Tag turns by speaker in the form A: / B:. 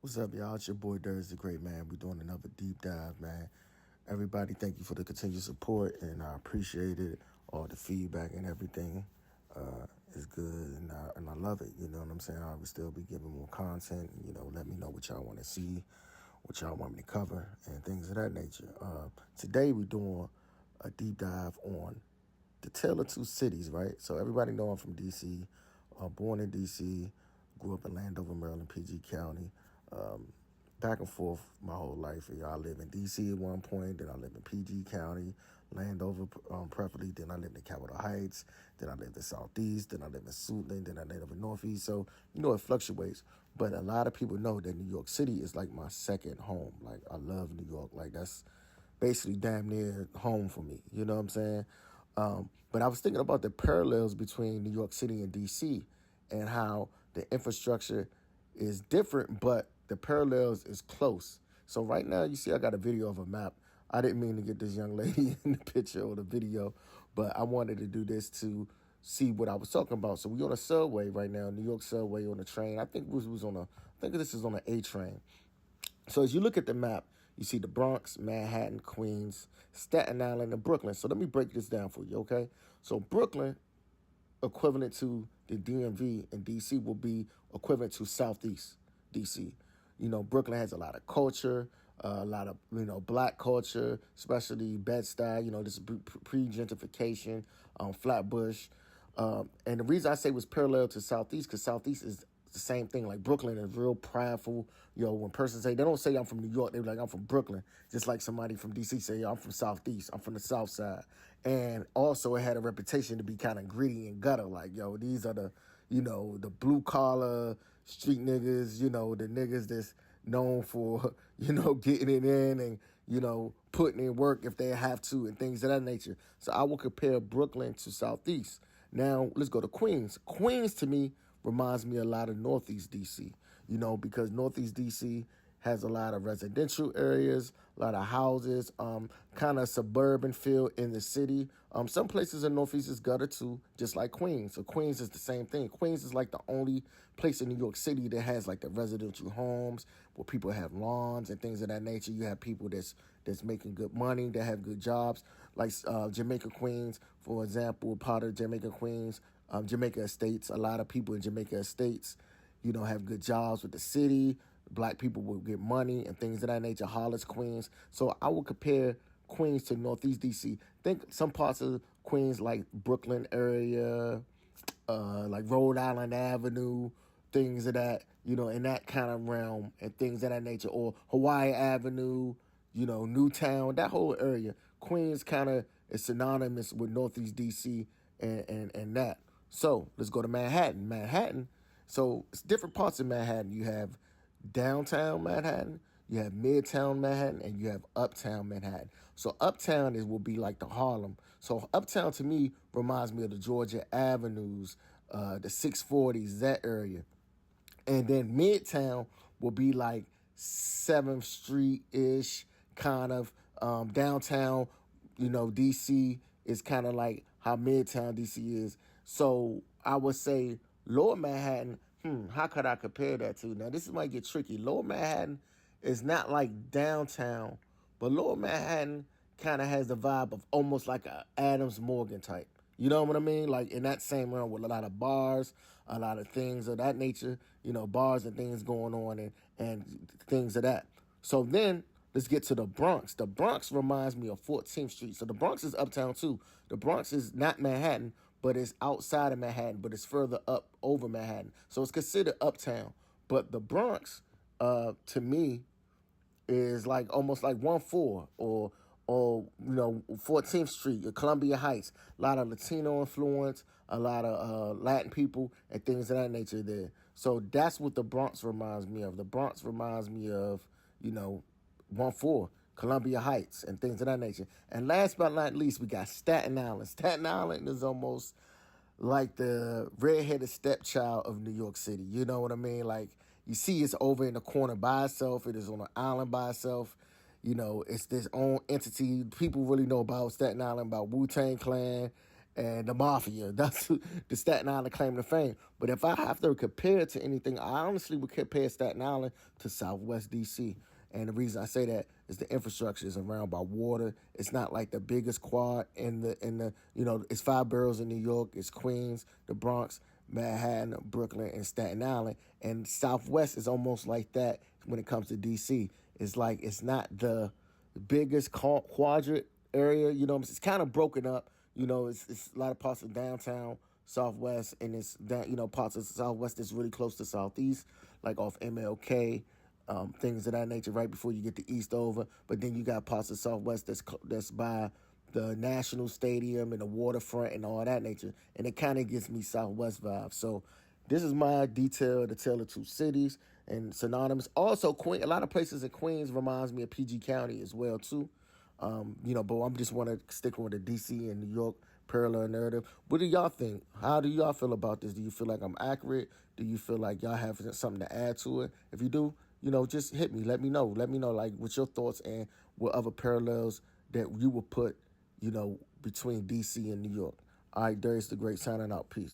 A: What's up, y'all? It's your boy Durs the Great, man. We're doing another deep dive, man. Everybody, thank you for the continued support, and I appreciate it. All the feedback and everything is good, and I love it. You know what I'm saying? I will still be giving more content. Let me know what y'all want to see, what y'all want me to cover, and things of that nature. Today, we're doing a deep dive on the Tale of Two Cities, right? So everybody know I'm from D.C., born in D.C., grew up in Landover, Maryland, PG County. Um, Back and forth my whole life. I lived in D.C. at one point, then I lived in PG County, Landover preferably, then I lived in Capitol Heights, then I lived in Southeast, then I lived in Suitland, then I lived in Northeast. So, it fluctuates. But a lot of people know that New York City is like my second home. Like, I love New York. Like, that's basically damn near home for me. You know what I'm saying? But I was thinking about the parallels between New York City and D.C. and how the infrastructure is different, but the parallels is close. So right now, you see I got a video of a map. I didn't mean to get this young lady in the picture or the video, but I wanted to do this to see what I was talking about. So we on a subway right now, New York subway on a train. I think this is on an A train. So as you look at the map, you see the Bronx, Manhattan, Queens, Staten Island, and Brooklyn. So let me break this down for you, okay? So Brooklyn, equivalent to the DMV in DC, will be equivalent to Southeast DC. Brooklyn has a lot of culture, a lot of, black culture, especially Bed-Stuy, this is pre-gentrification, Flatbush. And the reason I say it was parallel to Southeast, because Southeast is the same thing. Like Brooklyn is real prideful. When persons say, they don't say I'm from New York, they're like, I'm from Brooklyn. Just like somebody from DC say, I'm from Southeast, I'm from the South Side. And also it had a reputation to be kind of gritty and gutter. Like, these are the blue collar street niggas, the niggas that's known for, getting it in and, putting in work if they have to and things of that nature. So I will compare Brooklyn to Southeast. Now, let's go to Queens. Queens, to me, reminds me a lot of Northeast DC, because Northeast DC has a lot of residential areas, a lot of houses, kind of suburban feel in the city. Some places in Northeast is gutter too, just like Queens. So Queens is the same thing. Queens is like the only place in New York City that has like the residential homes where people have lawns and things of that nature. You have people that's making good money, that have good jobs, like Jamaica Queens, for example, part of Jamaica Queens, Jamaica Estates. A lot of people in Jamaica Estates, have good jobs with the city. Black people will get money and things of that nature. Hollis, Queens. So I would compare Queens to Northeast DC. Think some parts of Queens like Brooklyn area, like Rhode Island Avenue, things of that, in that kind of realm and things of that nature. Or Hawaii Avenue, Newtown, that whole area. Queens kind of is synonymous with Northeast DC and that. So let's go to Manhattan. So it's different parts of Manhattan. You have downtown Manhattan, you have midtown Manhattan, and you have uptown Manhattan. So uptown will be like the Harlem. So uptown to me reminds me of the Georgia Avenues, the 640s, that area. And then midtown will be like 7th Street-ish, kind of downtown, DC is kind of like how midtown DC is. So I would say lower Manhattan, how could I compare that to? Now, this might get tricky. Lower Manhattan is not like downtown, but Lower Manhattan kind of has the vibe of almost like a Adams Morgan type. You know what I mean? Like in that same realm with a lot of bars, a lot of things of that nature, bars and things going on and things of that. So then let's get to the Bronx. The Bronx reminds me of 14th Street. So the Bronx is uptown too. The Bronx is not Manhattan, but it's outside of Manhattan, but it's further up over Manhattan. So it's considered uptown. But the Bronx, to me, is like almost like 1-4 or 14th Street or Columbia Heights. A lot of Latino influence, a lot of Latin people and things of that nature there. So that's what the Bronx reminds me of. The Bronx reminds me of, 1-4, Columbia Heights and things of that nature. And last but not least, we got Staten Island. Staten Island is almost like the redheaded stepchild of New York City. You know what I mean? Like, you see it's over in the corner by itself. It is on an island by itself. It's this own entity. People really know about Staten Island, about Wu-Tang Clan and the mafia. That's the Staten Island claim to fame. But if I have to compare it to anything, I honestly would compare Staten Island to Southwest DC. And the reason I say that is the infrastructure is around by water. It's not like the biggest quad in the it's 5 boroughs in New York. It's Queens, the Bronx, Manhattan, Brooklyn, and Staten Island. And Southwest is almost like that when it comes to DC. It's like it's not the biggest quadrant area. It's kind of broken up. It's a lot of parts of downtown Southwest, and it's that parts of Southwest that's really close to Southeast, like off MLK, things of that nature, right before you get to Eastover. But then you got parts of Southwest that's by the National Stadium and the waterfront and all that nature, and it kind of gives me Southwest vibes. So this is my detail to tell the two cities and synonymous. Also, Queen, a lot of places in Queens reminds me of PG County as well too. But I'm just want to stick with the DC and New York parallel narrative. What do y'all think? How do y'all feel about this? Do you feel like I'm accurate? Do you feel like y'all have something to add to it? If you do, just hit me. Let me know. Let me know like what your thoughts and what other parallels that you would put, between DC and New York. All right, Darius the Great signing out. Peace.